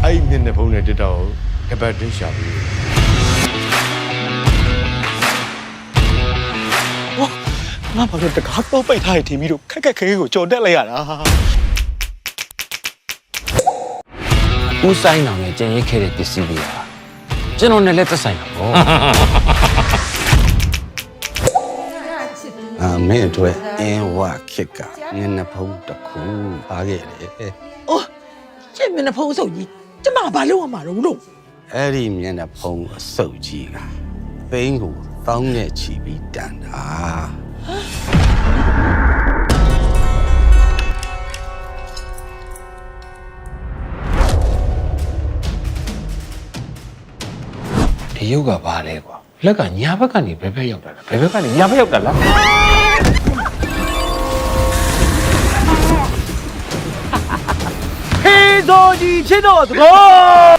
အဲ့မျက်နှာဖုံးနဲ့တက်တော့ကပတ်တွင်းရှာပြီး ငါဘာလို့တကားတော့ပိတ်ထားရထင်ပြီးတော့ခက်ခက်ခဲခဲကိုကြော်တက်လိုက်ရတာ ဦးဆိုင်အောင်နဲ့ကျန်ရစ်ခဲ့တဲ့ပစ္စည်းတွေကကျွန်တော်နဲ့လည်းသက်ဆိုင်တာပေါ့ မင်းအတွက်အင်းဝခစ်ကမျက်နှာဖုံးတစ်ခုပါခဲ့တယ် အိုးကျင့်မျက်နှာဖုံးစုပ်ကြီးကျမဘာလုပ်ရမှာတော့လို့ အဲ့ဒီမျက်နှာဖုံးအစုပ်ကြီးကသိန်းကိုတောင်းနဲ့ချီပြီးတန်တာ ဒီရုပ်ကဘာလဲကွာလက်ကညာဘက်ကနေဘယ်ဘက်ရောက်တာလဲဘယ်ဘက်ကနေညာဘက်ရောက်တာလား ဟေးတော်ကြီးချစ်တော်သဘော